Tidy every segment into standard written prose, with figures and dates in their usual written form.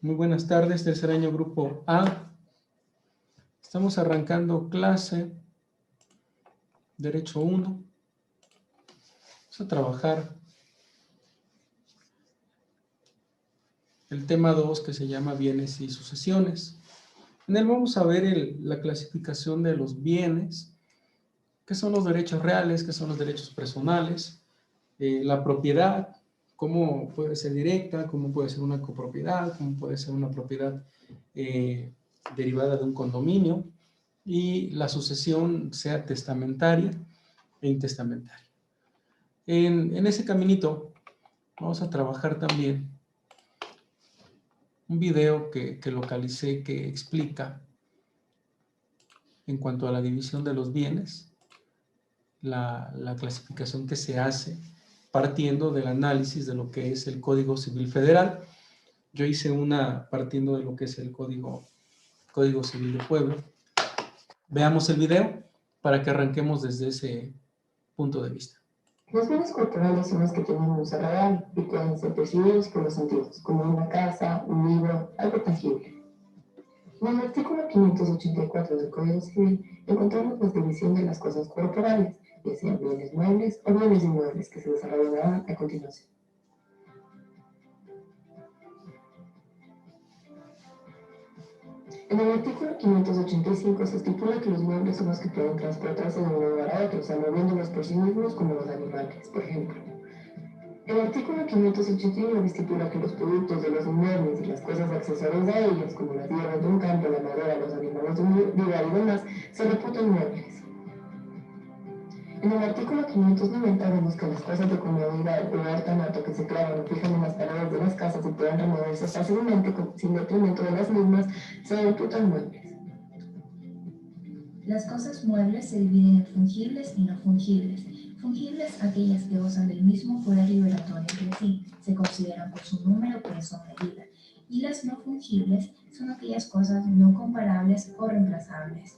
Muy buenas tardes, tercer año grupo A. Estamos arrancando clase, Derecho 1. Vamos a trabajar el tema 2 que se llama bienes y sucesiones. En él vamos a ver la clasificación de los bienes, qué son los derechos reales, qué son los derechos personales, la propiedad, cómo puede ser directa, cómo puede ser una copropiedad, cómo puede ser una propiedad derivada de un condominio, y la sucesión sea testamentaria e intestamentaria. En ese caminito vamos a trabajar también un video que localicé que explica en cuanto a la división de los bienes, la clasificación que se hace partiendo del análisis de lo que es el Código Civil Federal. Yo hice una partiendo de lo que es el Código Civil de Puebla. Veamos el video para que arranquemos desde ese punto de vista. Los bienes corporales son los que tienen un uso real y pueden ser percibidos por los sentidos, como una casa, un libro, algo tangible. En el artículo 584 del Código Civil encontramos la división de las cosas corporales, ya sean bienes muebles o bienes inmuebles, que se desarrollarán a continuación. En el artículo 585 se estipula que los muebles son los que pueden transportarse de un lugar a otro, o sea, moviéndolos por sí mismos como los animales, por ejemplo. El artículo 589 estipula que los productos de los inmuebles y las cosas accesorias a ellos, como las hierbas de un campo, la madera, los animales de un lugar y demás, se reputan muebles. En el artículo 590 vemos que las cosas de comodidad o ornato que se clavan o fijan en las paredes de las casas y puedan removerse fácilmente sin detrimento de las mismas, se reputan muebles. Las cosas muebles se dividen en fungibles y no fungibles. Fungibles, aquellas que gozan del mismo poder liberatorio entre sí, se consideran por su número, peso o medida. Y las no fungibles son aquellas cosas no comparables o reemplazables.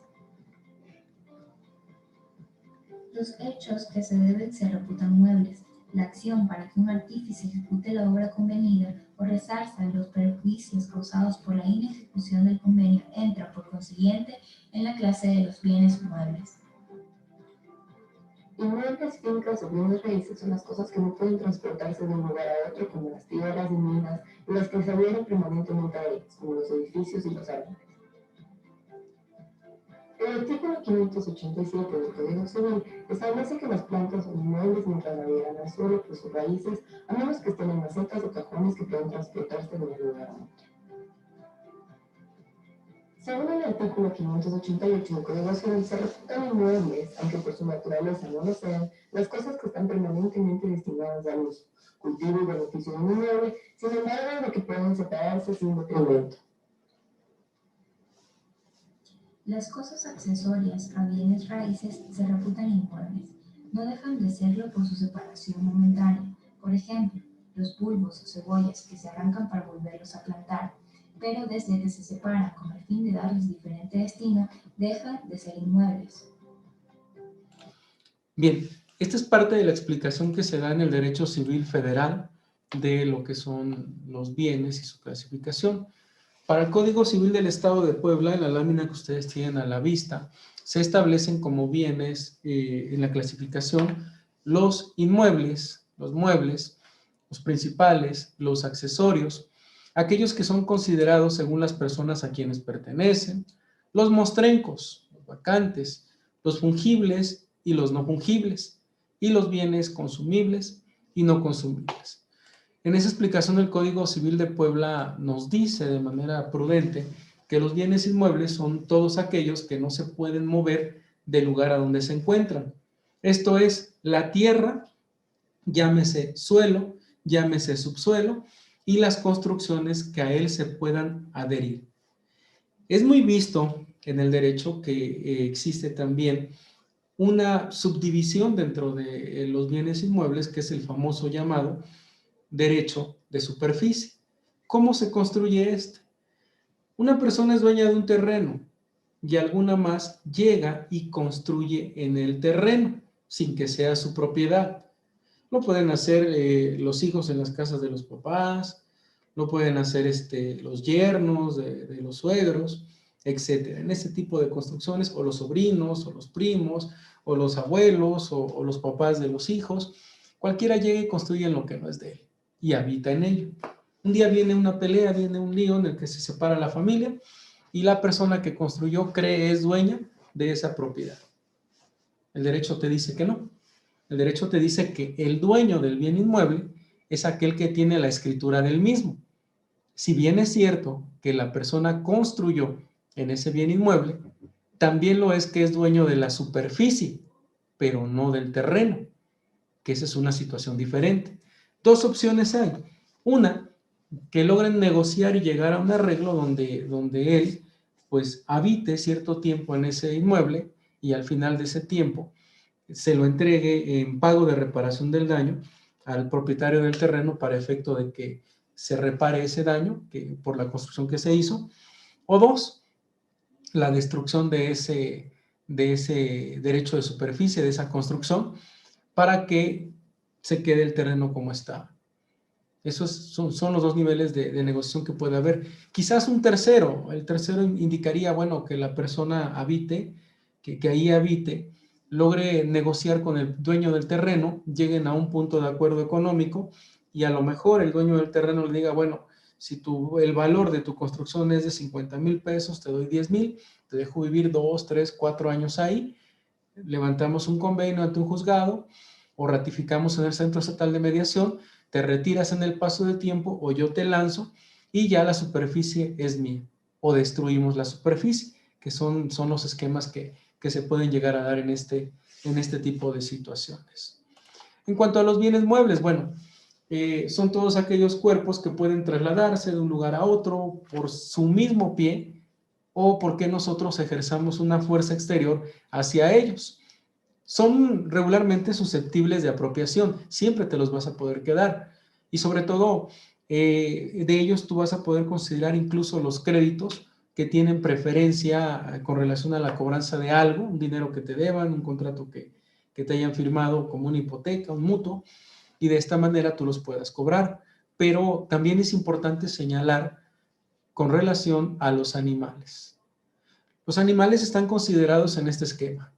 Los hechos que se deben se reputan muebles. La acción para que un artífice ejecute la obra convenida o resarza los perjuicios causados por la inejecución del convenio entra, por consiguiente, en la clase de los bienes muebles. Inmuebles, fincas o bienes raíces son las cosas que no pueden transportarse de un lugar a otro, como las tierras y minas, y las que se adhieren permanentemente a ellas, como los edificios y los árboles. El artículo 587 del Código Civil establece que las plantas son inmuebles mientras adhieran al suelo por sus raíces, a menos que estén en macetas o cajones que puedan transportarse de un lugar a otro. Según el artículo 588 del Código Civil, se reputan inmuebles, aunque por su naturaleza no lo sean, las cosas que están permanentemente destinadas al uso, cultivo y beneficio de un inmueble, sin embargo, de que pueden separarse sin detrimento. Las cosas accesorias a bienes raíces se reputan inmuebles. No dejan de serlo por su separación momentánea. Por ejemplo, los bulbos o cebollas que se arrancan para volverlos a plantar, pero desde que se separan con el fin de darles diferente destino, dejan de ser inmuebles. Bien, esta es parte de la explicación que se da en el Derecho Civil Federal de lo que son los bienes y su clasificación. Para el Código Civil del Estado de Puebla, en la lámina que ustedes tienen a la vista, se establecen como bienes en la clasificación los inmuebles, los muebles, los principales, los accesorios, aquellos que son considerados según las personas a quienes pertenecen, los mostrencos, los vacantes, los fungibles y los no fungibles, y los bienes consumibles y no consumibles. En esa explicación del Código Civil de Puebla nos dice de manera prudente que los bienes inmuebles son todos aquellos que no se pueden mover del lugar a donde se encuentran. Esto es la tierra, llámese suelo, llámese subsuelo, y las construcciones que a él se puedan adherir. Es muy visto en el derecho que existe también una subdivisión dentro de los bienes inmuebles, que es el famoso llamado derecho de superficie. ¿Cómo se construye este? Una persona es dueña de un terreno y alguna más llega y construye en el terreno sin que sea su propiedad. Lo pueden hacer los hijos en las casas de los papás, lo pueden hacer los yernos de los suegros, etcétera. En ese tipo de construcciones, o los sobrinos, o los primos, o los abuelos, o los papás de los hijos, cualquiera llega y construye en lo que no es de él y habita en ello. Un día viene una pelea, viene un lío en el que se separa la familia y la persona que construyó cree es dueña de esa propiedad. El derecho te dice que no. El derecho te dice que el dueño del bien inmueble es aquel que tiene la escritura del mismo. Si bien es cierto que la persona construyó en ese bien inmueble, también lo es que es dueño de la superficie, pero no del terreno, que esa es una situación diferente. Dos opciones hay. Una, que logren negociar y llegar a un arreglo donde él pues habite cierto tiempo en ese inmueble y al final de ese tiempo se lo entregue en pago de reparación del daño al propietario del terreno para efecto de que se repare ese daño por la construcción que se hizo. O dos, la destrucción de ese derecho de superficie, de esa construcción, para que se quede el terreno como está. Esos son los dos niveles de negociación que puede haber. Quizás un tercero, el tercero indicaría, bueno, que la persona habite, que ahí habite, logre negociar con el dueño del terreno, lleguen a un punto de acuerdo económico y a lo mejor el dueño del terreno le diga, bueno, si el valor de tu construcción es de 50,000 pesos, te doy 10,000, te dejo vivir 2, 3, 4 años ahí, levantamos un convenio ante un juzgado o ratificamos en el Centro Estatal de Mediación, te retiras en el paso del tiempo o yo te lanzo y ya la superficie es mía. O destruimos la superficie, que son los esquemas que se pueden llegar a dar en este tipo de situaciones. En cuanto a los bienes muebles, bueno, son todos aquellos cuerpos que pueden trasladarse de un lugar a otro por su mismo pie o porque nosotros ejerzamos una fuerza exterior hacia ellos. Son regularmente susceptibles de apropiación, siempre te los vas a poder quedar. Y sobre todo, de ellos tú vas a poder considerar incluso los créditos que tienen preferencia con relación a la cobranza de algo, un dinero que te deban, un contrato que te hayan firmado como una hipoteca, un mutuo, y de esta manera tú los puedas cobrar. Pero también es importante señalar con relación a los animales. Los animales están considerados en este esquema.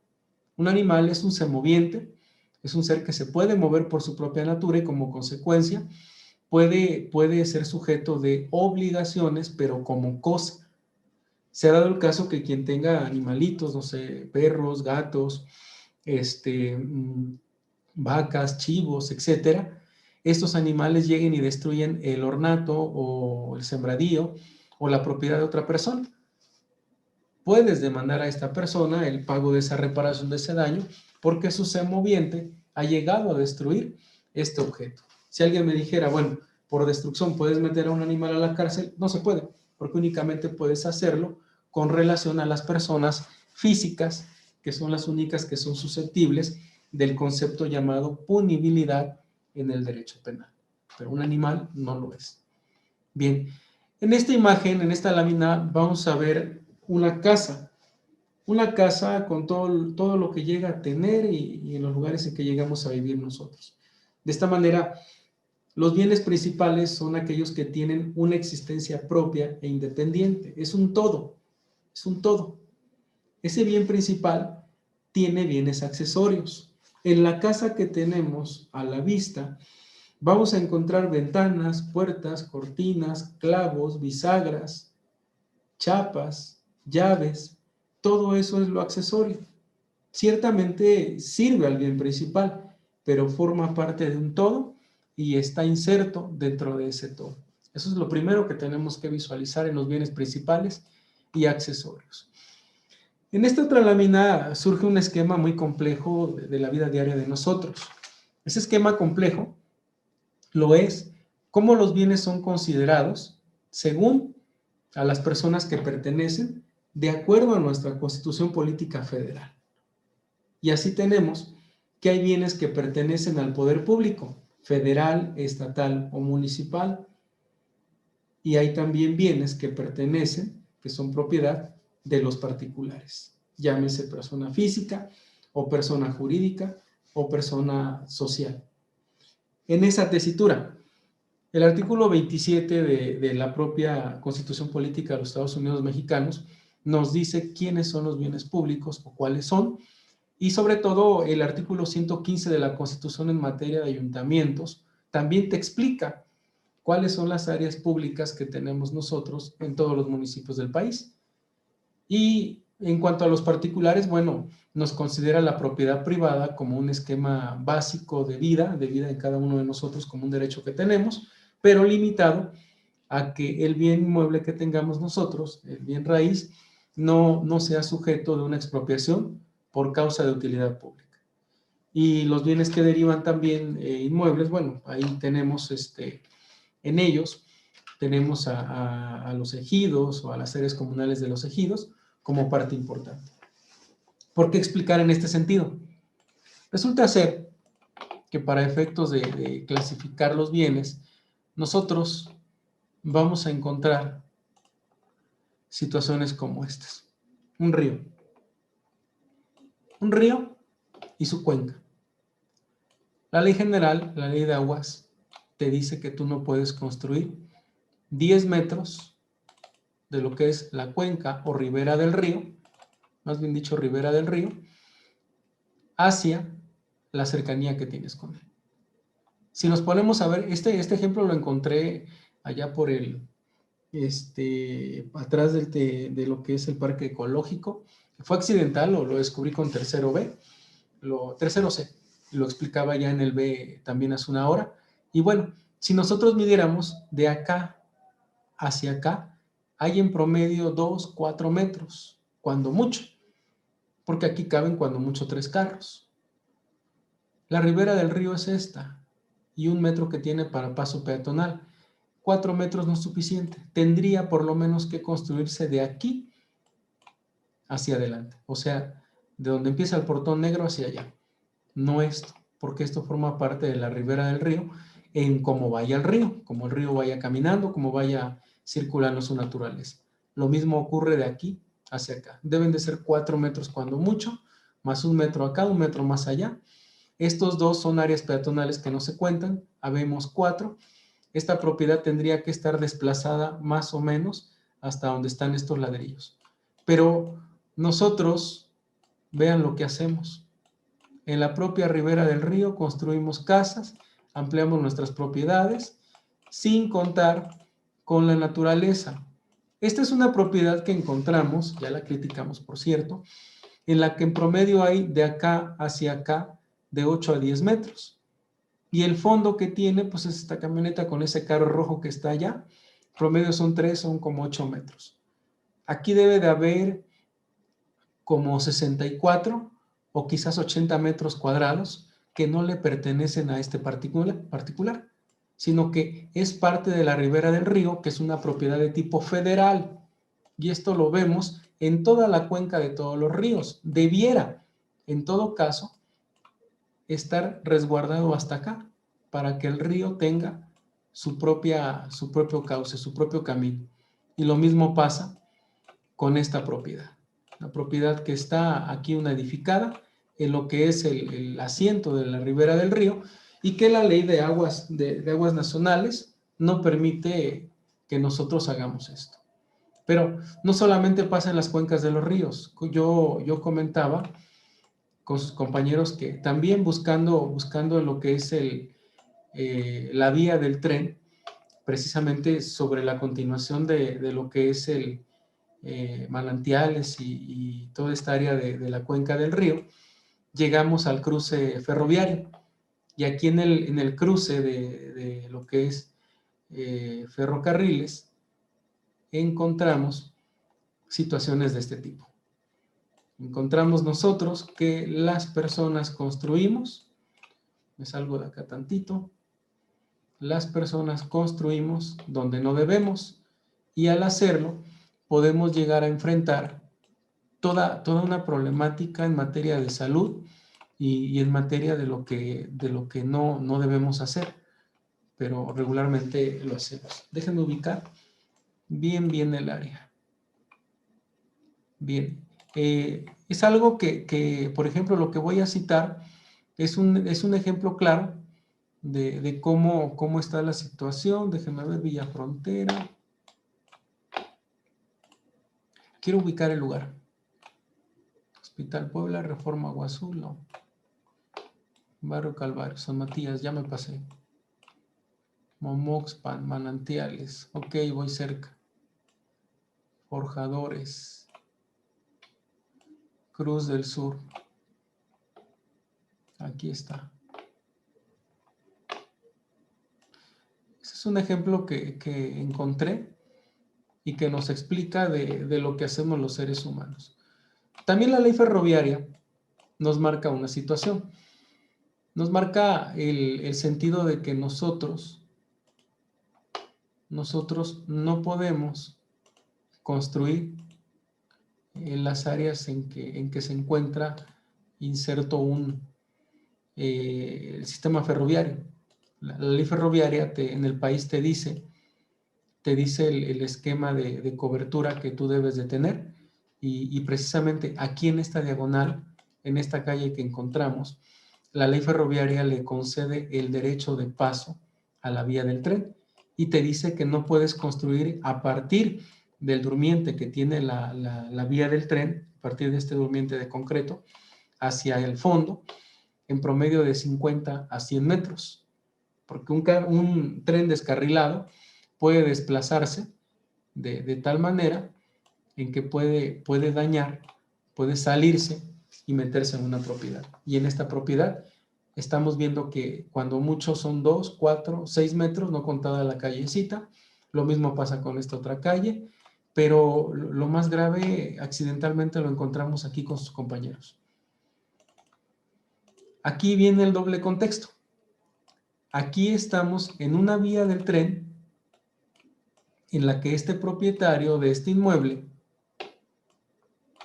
Un animal es un ser moviente, es un ser que se puede mover por su propia natura y como consecuencia puede ser sujeto de obligaciones, pero como cosa. Se ha dado el caso que quien tenga animalitos, no sé, perros, gatos, vacas, chivos, etcétera, estos animales lleguen y destruyen el ornato o el sembradío o la propiedad de otra persona. Puedes demandar a esta persona el pago de esa reparación de ese daño porque su ser moviente ha llegado a destruir este objeto. Si alguien me dijera, bueno, por destrucción puedes meter a un animal a la cárcel, no se puede, porque únicamente puedes hacerlo con relación a las personas físicas, que son las únicas que son susceptibles del concepto llamado punibilidad en el derecho penal. Pero un animal no lo es. Bien, en esta imagen, en esta lámina, vamos a ver una casa con todo lo que llega a tener y en los lugares en que llegamos a vivir nosotros. De esta manera, los bienes principales son aquellos que tienen una existencia propia e independiente. Es un todo, es un todo. Ese bien principal tiene bienes accesorios. En la casa que tenemos a la vista, vamos a encontrar ventanas, puertas, cortinas, clavos, bisagras, chapas, llaves, todo eso es lo accesorio. Ciertamente sirve al bien principal, pero forma parte de un todo y está inserto dentro de ese todo. Eso es lo primero que tenemos que visualizar en los bienes principales y accesorios. En esta otra lámina surge un esquema muy complejo de la vida diaria de nosotros. Ese esquema complejo lo es cómo los bienes son considerados según a las personas que pertenecen de acuerdo a nuestra Constitución Política Federal. Y así tenemos que hay bienes que pertenecen al poder público, federal, estatal o municipal, y hay también bienes que pertenecen, que son propiedad de los particulares, llámese persona física o persona jurídica o persona social. En esa tesitura, El artículo 27 de la propia Constitución Política de los Estados Unidos Mexicanos nos dice quiénes son los bienes públicos o cuáles son, y sobre todo el artículo 115 de la Constitución en materia de ayuntamientos también te explica cuáles son las áreas públicas que tenemos nosotros en todos los municipios del país. Y en cuanto a los particulares, bueno, nos considera la propiedad privada como un esquema básico de vida en cada uno de nosotros como un derecho que tenemos, pero limitado a que el bien inmueble que tengamos nosotros, el bien raíz, no sea sujeto de una expropiación por causa de utilidad pública. Y los bienes que derivan también inmuebles, bueno, ahí tenemos en ellos, tenemos a los ejidos o a las áreas comunales de los ejidos como parte importante. ¿Por qué explicar en este sentido? Resulta ser que para efectos de clasificar los bienes, nosotros vamos a encontrar situaciones como estas. Un río y su cuenca. La ley general, la ley de aguas, te dice que tú no puedes construir 10 metros de lo que es la cuenca o ribera del río, más bien dicho ribera del río, hacia la cercanía que tienes con él. Si nos ponemos a ver, este ejemplo lo encontré allá por atrás de lo que es el parque ecológico. Fue accidental, lo descubrí con tercero B, tercero C, lo explicaba ya en el B también hace una hora. Y bueno, si nosotros midiéramos de acá hacia acá, hay en promedio 2, 4 metros, cuando mucho, porque aquí caben cuando mucho 3 carros. La ribera del río es esta, y 1 metro que tiene para paso peatonal. 4 metros no es suficiente, tendría por lo menos que construirse de aquí hacia adelante, o sea, de donde empieza el portón negro hacia allá, no esto, porque esto forma parte de la ribera del río en cómo vaya el río, como el río vaya caminando, como vaya circulando su naturaleza. Lo mismo ocurre de aquí hacia acá, deben de ser 4 metros cuando mucho, más 1 metro acá, 1 metro más allá. Estos dos son áreas peatonales que no se cuentan, habemos 4. Esta propiedad tendría que estar desplazada más o menos hasta donde están estos ladrillos. Pero nosotros, vean lo que hacemos. En la propia ribera del río construimos casas, ampliamos nuestras propiedades, sin contar con la naturaleza. Esta es una propiedad que encontramos, ya la criticamos por cierto, en la que en promedio hay de acá hacia acá de 8 a 10 metros. Y el fondo que tiene, pues es esta camioneta con ese carro rojo que está allá. Promedio son 3, son como 8 metros. Aquí debe de haber como 64 o quizás 80 metros cuadrados que no le pertenecen a este particular, sino que es parte de la ribera del río, que es una propiedad de tipo federal. Y esto lo vemos en toda la cuenca de todos los ríos. Debiera, en todo caso, estar resguardado hasta acá, para que el río tenga su propio cauce, su propio camino. Y lo mismo pasa con esta propiedad. La propiedad que está aquí una edificada en lo que es el asiento de la ribera del río y que la ley de aguas nacionales no permite que nosotros hagamos esto. Pero no solamente pasa en las cuencas de los ríos. Yo comentaba con sus compañeros que también buscando lo que es la vía del tren, precisamente sobre la continuación de lo que es manantiales y toda esta área de la cuenca del río, llegamos al cruce ferroviario. Y aquí en el cruce de lo que es ferrocarriles, encontramos situaciones de este tipo. Encontramos nosotros que las personas construimos, me salgo de acá tantito, las personas construimos donde no debemos y al hacerlo podemos llegar a enfrentar toda una problemática en materia de salud y en materia de lo que no debemos hacer, pero regularmente lo hacemos. Déjenme ubicar bien el área. Bien. Es algo que, por ejemplo, lo que voy a citar es un ejemplo claro de cómo está la situación. Déjenme ver, Villa Frontera. Quiero ubicar el lugar. Hospital Puebla, Reforma Agua Azul, no. Barrio Calvario, San Matías, ya me pasé. Momoxpan, Manantiales, ok, voy cerca. Forjadores, Cruz del Sur. Aquí está. Ese es un ejemplo que encontré y que nos explica de lo que hacemos los seres humanos. También la ley ferroviaria nos marca una situación. Nos marca el sentido de que nosotros no podemos construir en las áreas en que se encuentra inserto el sistema ferroviario. La ley ferroviaria en el país te dice el esquema de cobertura que tú debes de tener y precisamente aquí en esta diagonal, en esta calle que encontramos, la ley ferroviaria le concede el derecho de paso a la vía del tren y te dice que no puedes construir a partir del durmiente que tiene la vía del tren, a partir de este durmiente de concreto, hacia el fondo, en promedio de 50 a 100 metros, porque un tren descarrilado puede desplazarse de tal manera en que puede dañar, puede salirse y meterse en una propiedad. Y en esta propiedad estamos viendo que cuando mucho son 2, 4, 6 metros, no contada la callecita. Lo mismo pasa con esta otra calle, pero lo más grave, accidentalmente lo encontramos aquí con sus compañeros. Aquí viene el doble contexto. Aquí estamos en una vía del tren en la que este propietario de este inmueble,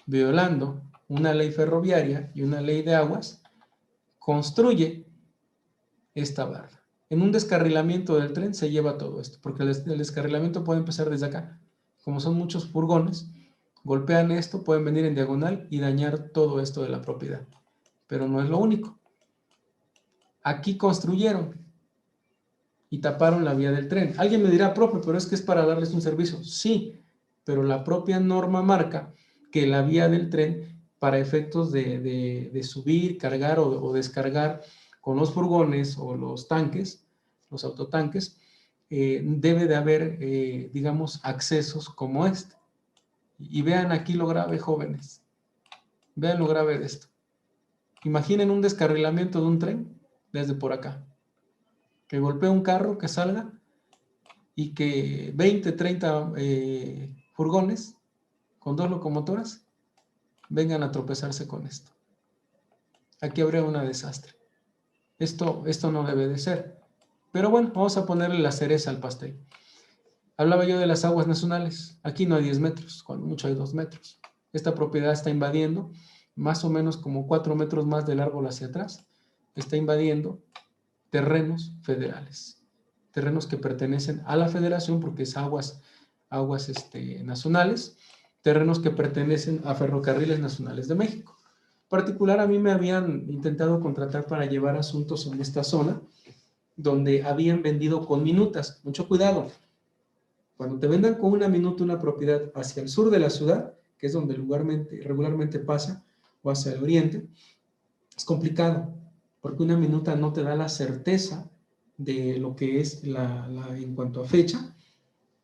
violando una ley ferroviaria y una ley de aguas, construye esta barra. En un descarrilamiento del tren se lleva todo esto, porque el descarrilamiento puede empezar desde acá. Como son muchos furgones, golpean esto, pueden venir en diagonal y dañar todo esto de la propiedad. Pero no es lo único. Aquí construyeron y taparon la vía del tren. Alguien me dirá, profe, pero es que es para darles un servicio. Sí, pero la propia norma marca que la vía del tren, para efectos de subir, cargar o descargar con los furgones o los tanques, los autotanques, debe de haber, digamos, accesos como este. Y vean aquí lo grave, jóvenes. Vean lo grave de esto. Imaginen un descarrilamiento de un tren desde por acá. Que golpee un carro, que salga y que 20, 30 furgones con 2 locomotoras vengan a tropezarse con esto. Aquí habría un desastre. Esto no debe de ser. Pero bueno, vamos a ponerle la cereza al pastel. Hablaba yo de las aguas nacionales. Aquí no hay 10 metros, cuando mucho hay 2 metros. Esta propiedad está invadiendo más o menos como 4 metros más del árbol hacia atrás. Está invadiendo terrenos federales. Terrenos que pertenecen a la federación porque es aguas nacionales. Terrenos que pertenecen a Ferrocarriles Nacionales de México. En particular, a mí me habían intentado contratar para llevar asuntos en esta zona donde habían vendido con minutas. Mucho cuidado. Cuando te vendan con una minuta una propiedad hacia el sur de la ciudad, que es donde regularmente pasa, o hacia el oriente, es complicado, porque una minuta no te da la certeza de lo que es en cuanto a fecha,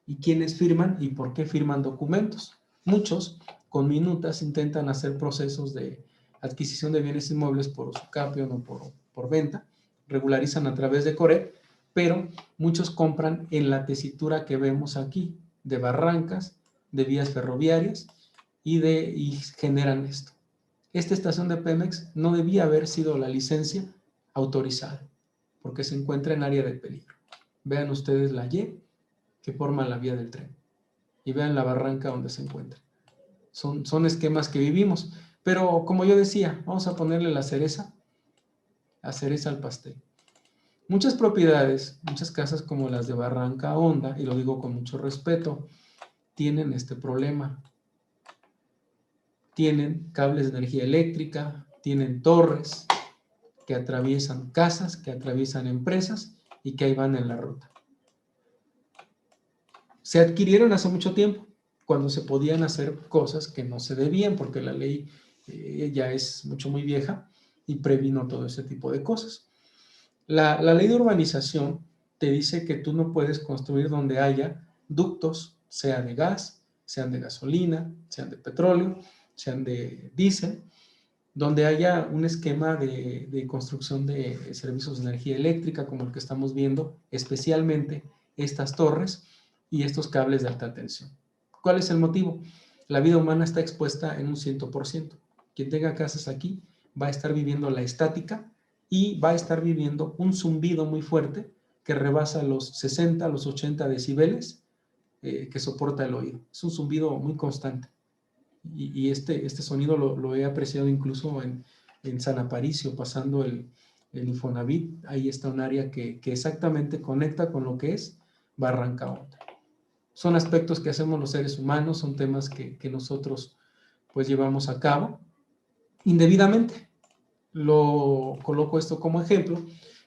y quiénes firman y por qué firman documentos. Muchos con minutas intentan hacer procesos de adquisición de bienes inmuebles por usucapión o por venta, regularizan a través de Corep, pero muchos compran en la tesitura que vemos aquí, de barrancas, de vías ferroviarias, y generan esto. Esta estación de Pemex no debía haber sido la licencia autorizada, porque se encuentra en área de peligro. Vean ustedes la Y que forma la vía del tren, y vean la barranca donde se encuentra. Son esquemas que vivimos, pero como yo decía, vamos a ponerle la cereza al pastel. Muchas propiedades, muchas casas como las de Barranca Honda, y lo digo con mucho respeto, tienen este problema. Tienen cables de energía eléctrica, tienen torres, que atraviesan casas, que atraviesan empresas y que ahí van en la ruta. Se adquirieron hace mucho tiempo, cuando se podían hacer cosas que no se debían, porque la ley ya es muy vieja y previno todo ese tipo de cosas. La ley de urbanización te dice que tú no puedes construir donde haya ductos, sea de gas, sean de gasolina, sean de petróleo, sean de diésel, donde haya un esquema de construcción de servicios de energía eléctrica, como el que estamos viendo, especialmente estas torres y estos cables de alta tensión. ¿Cuál es el motivo? La vida humana está expuesta en un 100%. Quien tenga casas aquí va a estar viviendo la estática y va a estar viviendo un zumbido muy fuerte que rebasa los 60, los 80 decibeles que soporta el oído. Es un zumbido muy constante. Y este sonido lo he apreciado incluso en San Aparicio, pasando el Infonavit. Ahí está un área que exactamente conecta con lo que es Barranca Honda. Son aspectos que hacemos los seres humanos, son temas que nosotros pues llevamos a cabo indebidamente. Lo coloco esto como ejemplo,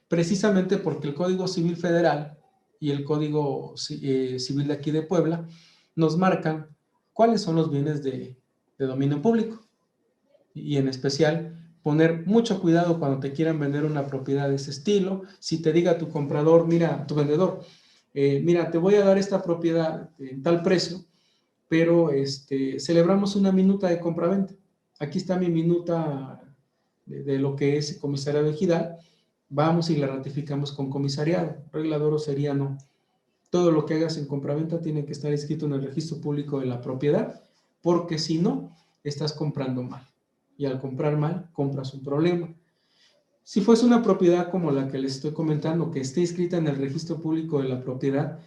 precisamente porque el Código Civil Federal y el Código Civil de aquí de Puebla nos marcan cuáles son los bienes de dominio público. Y en especial, poner mucho cuidado cuando te quieran vender una propiedad de ese estilo. Si te diga tu comprador, mira, tu vendedor, mira, te voy a dar esta propiedad en tal precio, pero celebramos una minuta de compraventa. Aquí está mi minuta de lo que es comisariado ejidal. Vamos y la ratificamos con comisariado. Regla de oro sería no. Todo lo que hagas en compraventa tiene que estar inscrito en el registro público de la propiedad, porque si no, estás comprando mal. Y al comprar mal, compras un problema. Si fuese una propiedad como la que les estoy comentando, que esté inscrita en el registro público de la propiedad,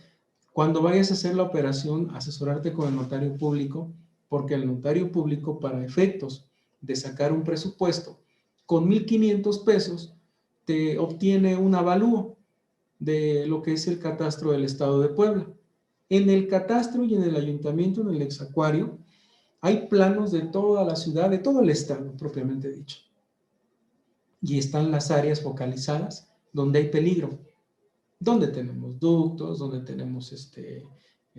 cuando vayas a hacer la operación, asesorarte con el notario público, porque el notario público, para efectos de sacar un presupuesto, con 1,500 pesos, te obtiene un avalúo de lo que es el catastro del estado de Puebla. En el catastro y en el ayuntamiento, en el exacuario, hay planos de toda la ciudad, de todo el estado, propiamente dicho. Y están las áreas focalizadas donde hay peligro, donde tenemos ductos, donde tenemos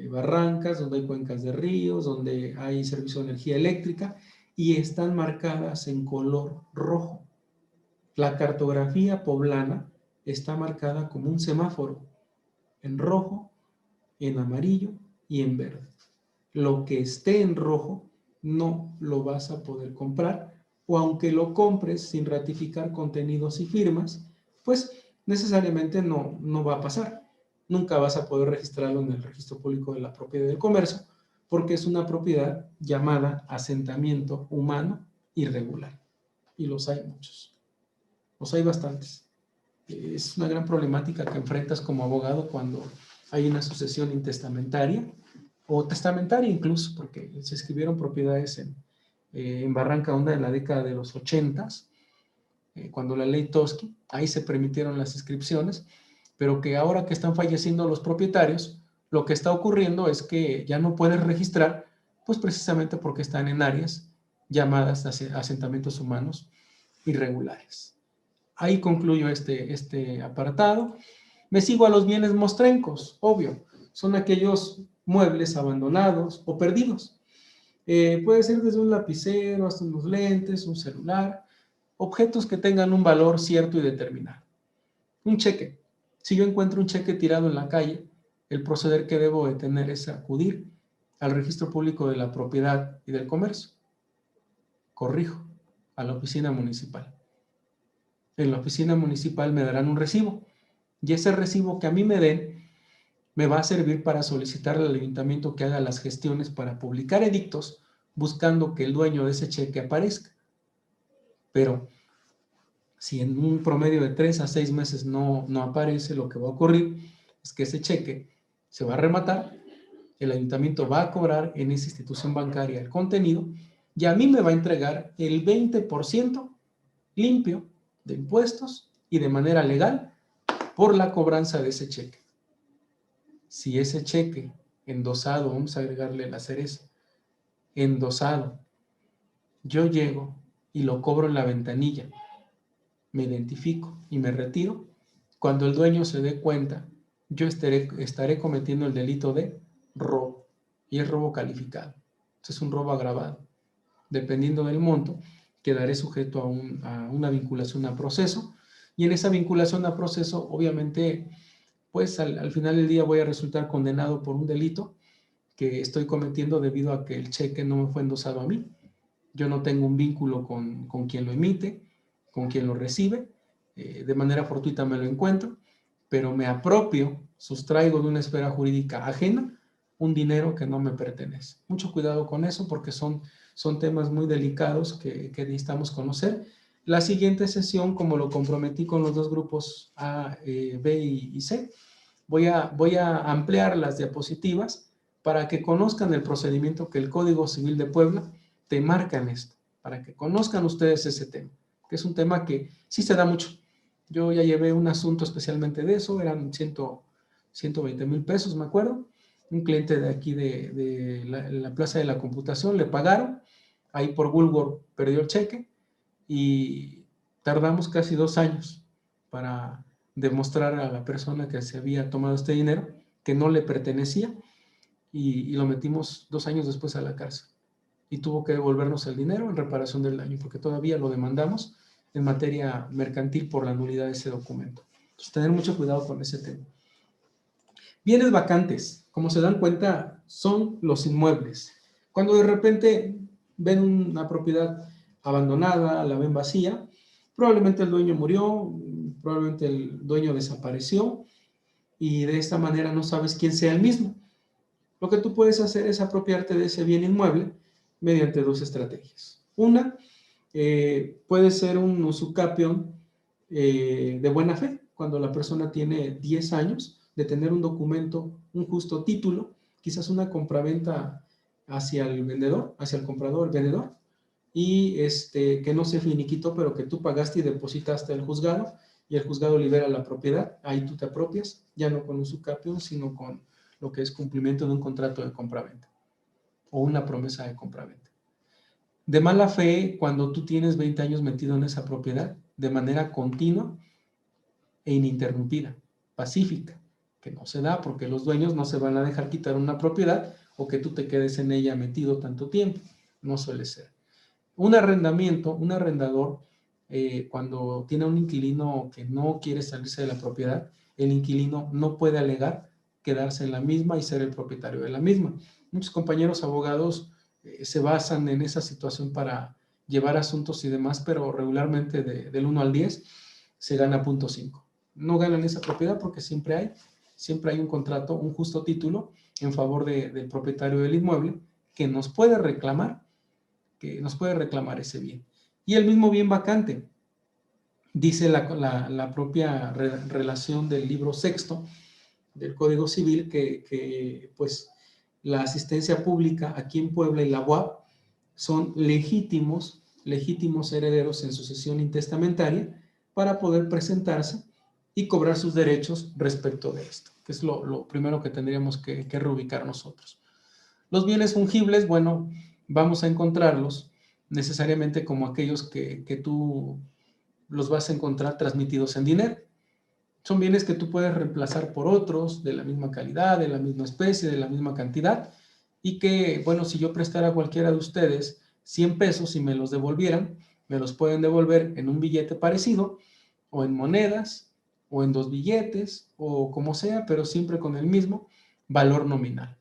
barrancas, donde hay cuencas de ríos, donde hay servicio de energía eléctrica, y están marcadas en color rojo. La cartografía poblana está marcada como un semáforo, en rojo, en amarillo y en verde. Lo que esté en rojo no lo vas a poder comprar, o aunque lo compres sin ratificar contenidos y firmas, pues necesariamente no va a pasar. Nunca vas a poder registrarlo en el registro público de la propiedad del comercio, porque es una propiedad llamada asentamiento humano irregular. Y los hay muchos. Los hay bastantes. Es una gran problemática que enfrentas como abogado cuando hay una sucesión intestamentaria o testamentaria incluso, porque se escribieron propiedades en Barranca Honda en la década de los 80s, cuando la ley Toski, ahí se permitieron las inscripciones, pero que ahora que están falleciendo los propietarios, lo que está ocurriendo es que ya no pueden registrar, pues precisamente porque están en áreas llamadas asentamientos humanos irregulares. Ahí concluyo este apartado. Me sigo a los bienes mostrencos, obvio. Son aquellos muebles abandonados o perdidos. Puede ser desde un lapicero hasta unos lentes, un celular, objetos que tengan un valor cierto y determinado. Un cheque. Si yo encuentro un cheque tirado en la calle, el proceder que debo de tener es acudir al registro público de la propiedad y del comercio. Corrijo, a la oficina municipal. En la oficina municipal me darán un recibo, y ese recibo que a mí me den me va a servir para solicitar al ayuntamiento que haga las gestiones para publicar edictos buscando que el dueño de ese cheque aparezca. Pero si en un promedio de 3 a 6 meses no aparece, lo que va a ocurrir es que ese cheque se va a rematar, el ayuntamiento va a cobrar en esa institución bancaria el contenido y a mí me va a entregar el 20% limpio de impuestos y de manera legal por la cobranza de ese cheque. Si ese cheque endosado, vamos a agregarle la cereza, endosado, yo llego y lo cobro en la ventanilla me identifico y me retiro. Cuando el dueño se dé cuenta, yo estaré cometiendo el delito de robo, y es robo calificado. Es un robo agravado. Dependiendo del monto, quedaré sujeto a una vinculación a proceso, y en esa vinculación a proceso, obviamente, pues al final del día voy a resultar condenado por un delito que estoy cometiendo debido a que el cheque no me fue endosado a mí. Yo no tengo un vínculo con quien lo emite, con quien lo recibe, de manera fortuita me lo encuentro, pero me apropio, sustraigo de una esfera jurídica ajena un dinero que no me pertenece. Mucho cuidado con eso porque son temas muy delicados que necesitamos conocer. La siguiente sesión, como lo comprometí con los dos grupos A, B y C, voy a ampliar las diapositivas para que conozcan el procedimiento que el Código Civil de Puebla te marca en esto, para que conozcan ustedes ese tema, que es un tema que sí se da mucho. Yo ya llevé un asunto especialmente de eso, eran 120,000 pesos, me acuerdo. Un cliente de aquí de la Plaza de la Computación le pagaron, ahí por Bulgor perdió el cheque y tardamos casi 2 años para demostrar a la persona que se había tomado este dinero que no le pertenecía, y lo metimos 2 años después a la cárcel. Y tuvo que devolvernos el dinero en reparación del daño, porque todavía lo demandamos en materia mercantil por la nulidad de ese documento. Entonces, tener mucho cuidado con ese tema. Bienes vacantes, como se dan cuenta, son los inmuebles. Cuando de repente ven una propiedad abandonada, la ven vacía, probablemente el dueño murió, probablemente el dueño desapareció, y de esta manera no sabes quién sea el mismo. Lo que tú puedes hacer es apropiarte de ese bien inmueble mediante 2 estrategias. Una, puede ser un usucapión de buena fe, cuando la persona tiene 10 años de tener un documento, un justo título, quizás una compraventa hacia el vendedor, hacia el comprador, el vendedor, y que no se finiquitó, pero que tú pagaste y depositaste al juzgado, y el juzgado libera la propiedad. Ahí tú te apropias, ya no con un usucapión, sino con lo que es cumplimiento de un contrato de compraventa o una promesa de compraventa. De mala fe, cuando tú tienes 20 años metido en esa propiedad, de manera continua e ininterrumpida, pacífica, que no se da porque los dueños no se van a dejar quitar una propiedad o que tú te quedes en ella metido tanto tiempo, no suele ser. Un arrendamiento, un arrendador, cuando tiene un inquilino que no quiere salirse de la propiedad, el inquilino no puede alegar quedarse en la misma y ser el propietario de la misma. Muchos compañeros abogados se basan en esa situación para llevar asuntos y demás, pero regularmente del 1 al 10 se gana 0.5. No ganan esa propiedad porque siempre hay un contrato, un justo título en favor del propietario del inmueble que nos puede reclamar ese bien. Y el mismo bien vacante, dice la propia relación del libro sexto del Código Civil que pues la asistencia pública aquí en Puebla y la UAP son legítimos herederos en sucesión intestamentaria para poder presentarse y cobrar sus derechos respecto de esto, que es lo primero que tendríamos que reubicar nosotros. Los bienes fungibles, bueno, vamos a encontrarlos necesariamente como aquellos que tú los vas a encontrar transmitidos en dinero. Son bienes que tú puedes reemplazar por otros de la misma calidad, de la misma especie, de la misma cantidad, y que, bueno, si yo prestara a cualquiera de ustedes 100 pesos y me los devolvieran, me los pueden devolver en un billete parecido, o en monedas, o en 2 billetes, o como sea, pero siempre con el mismo valor nominal.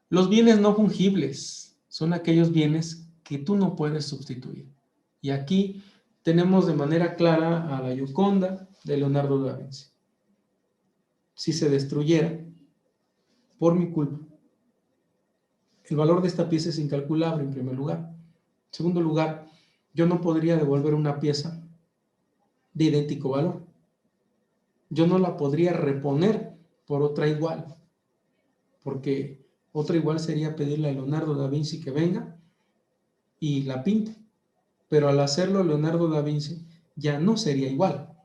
Los bienes no fungibles son aquellos bienes que tú no puedes sustituir. Y aquí tenemos de manera clara a la Gioconda de Leonardo da Vinci. Si se destruyera por mi culpa, el valor de esta pieza es incalculable en primer lugar. En segundo lugar, yo no podría devolver una pieza de idéntico valor. Yo no la podría reponer por otra igual, porque otra igual sería pedirle a Leonardo da Vinci que venga y la pinte. Pero al hacerlo Leonardo da Vinci ya no sería igual,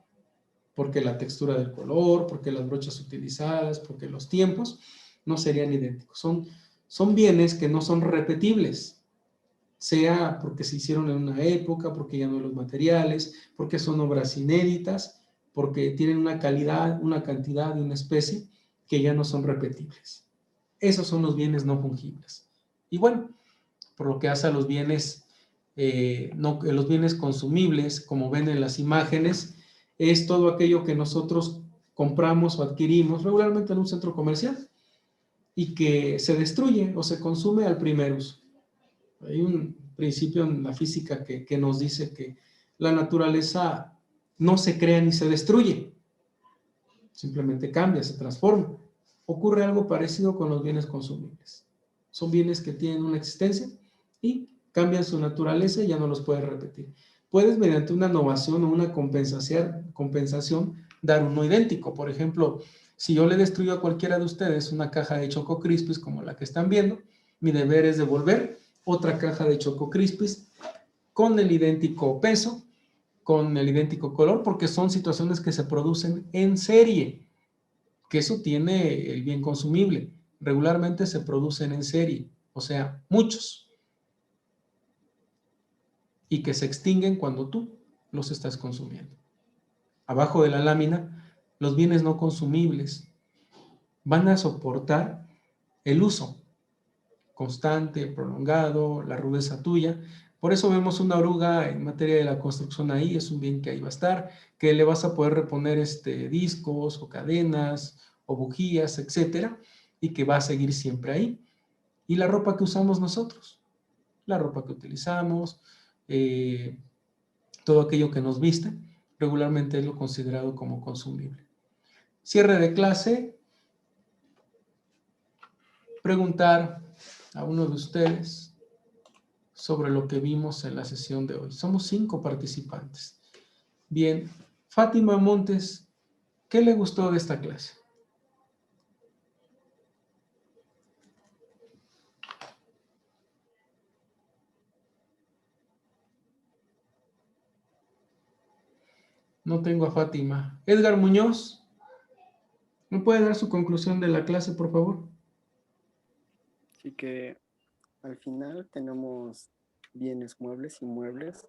porque la textura del color, porque las brochas utilizadas, porque los tiempos no serían idénticos. Son bienes que no son repetibles. sea porque se hicieron en una época, porque ya no hay los materiales, porque son obras inéditas, porque tienen una calidad, una cantidad y una especie que ya no son repetibles. Esos son los bienes no fungibles. Y bueno, por lo que hace a los bienes, los bienes consumibles, como ven en las imágenes, es todo aquello que nosotros compramos o adquirimos regularmente en un centro comercial y que se destruye o se consume al primer uso. Hay un principio en la física que nos dice que la naturaleza no se crea ni se destruye, simplemente cambia, se transforma. Ocurre algo parecido con los bienes consumibles. Son bienes que tienen una existencia y cambian su naturaleza y ya no los puedes repetir. Puedes, mediante una innovación o una compensación dar uno idéntico. Por ejemplo, si yo le destruyo a cualquiera de ustedes una caja de Choco Crispies como la que están viendo, mi deber es devolver otra caja de Choco Crispies con el idéntico peso, con el idéntico color, porque son situaciones que se producen en serie, que eso tiene el bien consumible. Regularmente se producen en serie, o sea, muchos, y que se extinguen cuando tú los estás consumiendo. Abajo de la lámina, los bienes no consumibles van a soportar el uso constante, prolongado, la rudeza tuya. Por eso vemos una oruga en materia de la construcción ahí, es un bien que ahí va a estar, que le vas a poder reponer discos o cadenas o bujías, etcétera, y que va a seguir siempre ahí. Y la ropa que usamos nosotros, la ropa que utilizamos, todo aquello que nos viste, regularmente es lo considerado como consumible. Cierre de clase, preguntar a uno de ustedes sobre lo que vimos en la sesión de hoy. Somos 5 participantes. Bien, Fátima Montes, ¿qué le gustó de esta clase? No tengo a Fátima. Edgar Muñoz, ¿me puede dar su conclusión de la clase, por favor? Así que al final tenemos bienes muebles y inmuebles,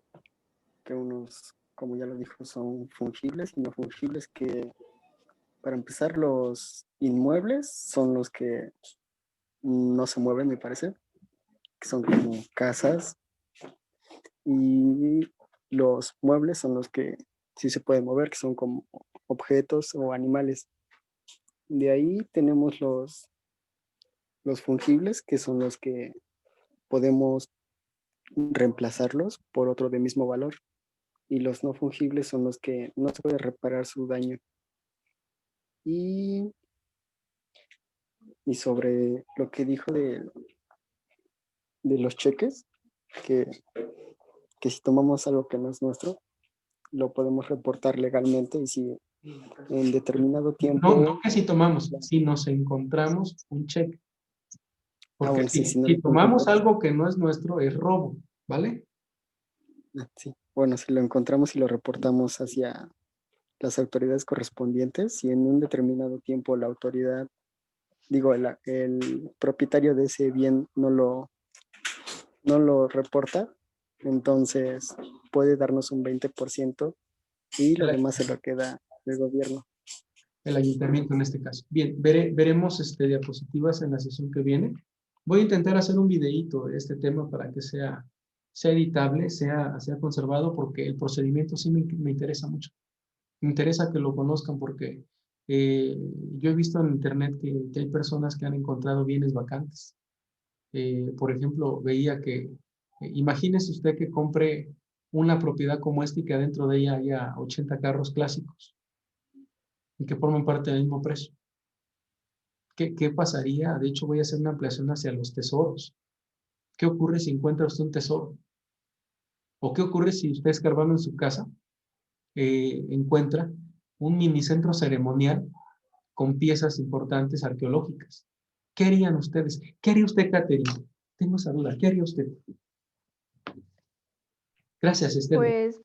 que unos, como ya lo dijo, son fungibles y no fungibles, que para empezar los inmuebles son los que no se mueven, me parece, que son como casas, y los muebles son los que sí se pueden mover, que son como objetos o animales. De ahí tenemos los fungibles, que son los que podemos reemplazarlos por otro de mismo valor. Y los no fungibles son los que no se puede reparar su daño. Y sobre lo que dijo de los cheques, que, que si tomamos algo que no es nuestro, lo podemos reportar legalmente y si en determinado tiempo... No que si tomamos, si nos encontramos un cheque. Porque bueno, sí, si no si tomamos algo que no es nuestro, es robo, ¿vale? Sí, bueno, si lo encontramos y lo reportamos hacia las autoridades correspondientes, y en un determinado tiempo la autoridad, digo, el propietario de ese bien no lo reporta, entonces puede darnos un 20% y lo demás se lo queda el gobierno. El ayuntamiento en este caso. Bien, veremos diapositivas en la sesión que viene. Voy a intentar hacer un videíto de este tema para que sea editable, sea conservado, porque el procedimiento sí me interesa mucho. Me interesa que lo conozcan porque yo he visto en internet que hay personas que han encontrado bienes vacantes. Por ejemplo, veía que, imagínese usted que compre una propiedad como esta y que adentro de ella haya 80 carros clásicos y que forman parte del mismo precio. ¿Qué pasaría? De hecho, voy a hacer una ampliación hacia los tesoros. ¿Qué ocurre si encuentra usted un tesoro? ¿O qué ocurre si usted escarbando en su casa encuentra un minicentro ceremonial con piezas importantes arqueológicas? ¿Qué harían ustedes? ¿Qué haría usted, Caterina? Tengo esa duda. ¿Qué haría usted? Gracias, Esther. Pues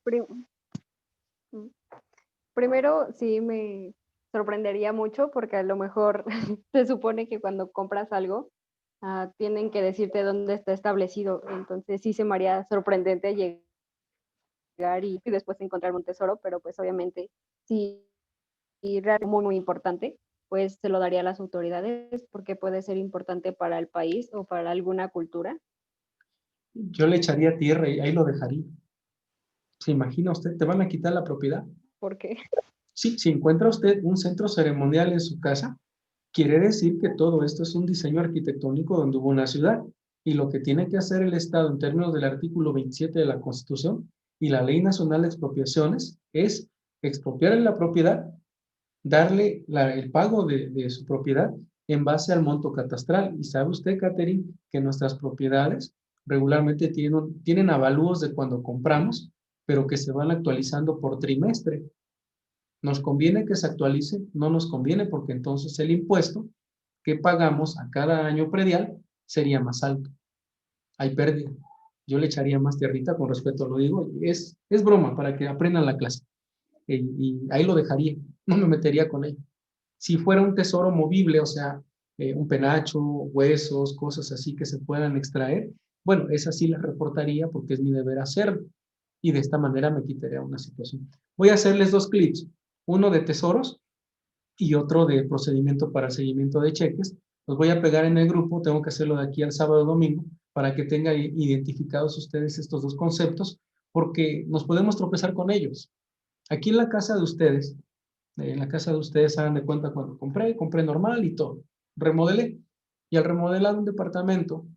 primero sí me sorprendería mucho porque a lo mejor se supone que cuando compras algo tienen que decirte dónde está establecido. Entonces sí se me haría sorprendente llegar y después encontrar un tesoro, pero pues obviamente si realmente muy, muy importante, pues se lo daría a las autoridades porque puede ser importante para el país o para alguna cultura. Yo le echaría tierra y ahí lo dejaría. ¿Se imagina usted? ¿Te van a quitar la propiedad? Porque Sí, si encuentra usted un centro ceremonial en su casa, quiere decir que todo esto es un diseño arquitectónico donde hubo una ciudad. Y lo que tiene que hacer el Estado en términos del artículo 27 de la Constitución y la Ley Nacional de Expropiaciones es expropiar la propiedad, darle el pago de su propiedad en base al monto catastral. Y sabe usted, Catherine, que nuestras propiedades regularmente tienen avalúos de cuando compramos, pero que se van actualizando por trimestre. ¿Nos conviene que se actualice? No nos conviene porque entonces el impuesto que pagamos a cada año predial sería más alto. Hay pérdida. Yo le echaría más tierrita, con respeto lo digo, es broma para que aprendan la clase. Y ahí lo dejaría, no me metería con ello. Si fuera un tesoro movible, o sea, un penacho, huesos, cosas así que se puedan extraer, bueno, esas sí las reportaría porque es mi deber hacerlo. Y de esta manera me quitaría una situación. Voy a hacerles 2 clips, uno de tesoros y otro de procedimiento para seguimiento de cheques. Los voy a pegar en el grupo, tengo que hacerlo de aquí al sábado o domingo, para que tengan identificados ustedes estos 2 conceptos, porque nos podemos tropezar con ellos. Aquí en la casa de ustedes, hagan de cuenta cuando compré normal y todo. Remodelé. Y al remodelar un departamento,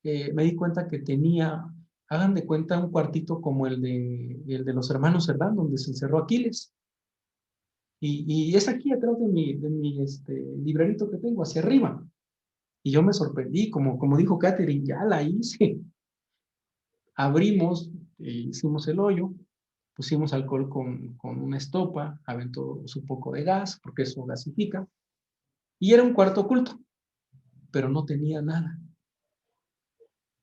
me di cuenta que tenía, hagan de cuenta, un cuartito como el de los hermanos Cerdán, donde se encerró Aquiles. Y es aquí atrás de mi librerito que tengo, hacia arriba. Y yo me sorprendí, como dijo Catherine, ya la hice. Abrimos, hicimos el hoyo, pusimos alcohol con una estopa, aventó su poco de gas, porque eso gasifica, y era un cuarto oculto, pero no tenía nada.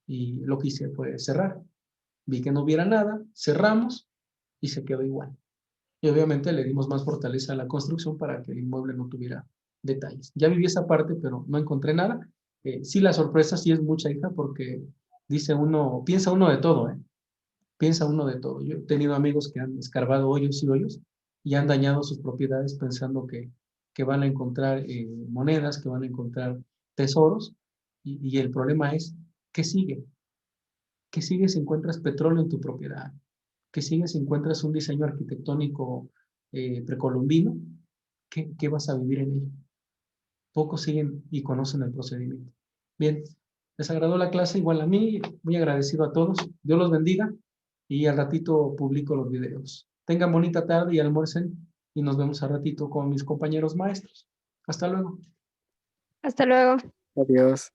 Y lo que hice fue cerrar. Vi que no hubiera nada, cerramos y se quedó igual. Y obviamente le dimos más fortaleza a la construcción para que el inmueble no tuviera detalles. Ya viví esa parte, pero no encontré nada. Sí, la sorpresa sí es mucha, hija, porque piensa uno de todo, ¿eh? Piensa uno de todo. Yo he tenido amigos que han escarbado hoyos y hoyos y han dañado sus propiedades pensando que van a encontrar monedas, que van a encontrar tesoros, y el problema es, ¿qué sigue? ¿Qué sigue si encuentras petróleo en tu propiedad? ¿Qué sigue si encuentras un diseño arquitectónico precolombino? ¿Qué vas a vivir en ello? Pocos siguen y conocen el procedimiento. Bien, les agradó la clase, igual a mí, muy agradecido a todos. Dios los bendiga y al ratito publico los videos. Tengan bonita tarde y almuercen y nos vemos al ratito con mis compañeros maestros. Hasta luego. hasta luego. Adiós.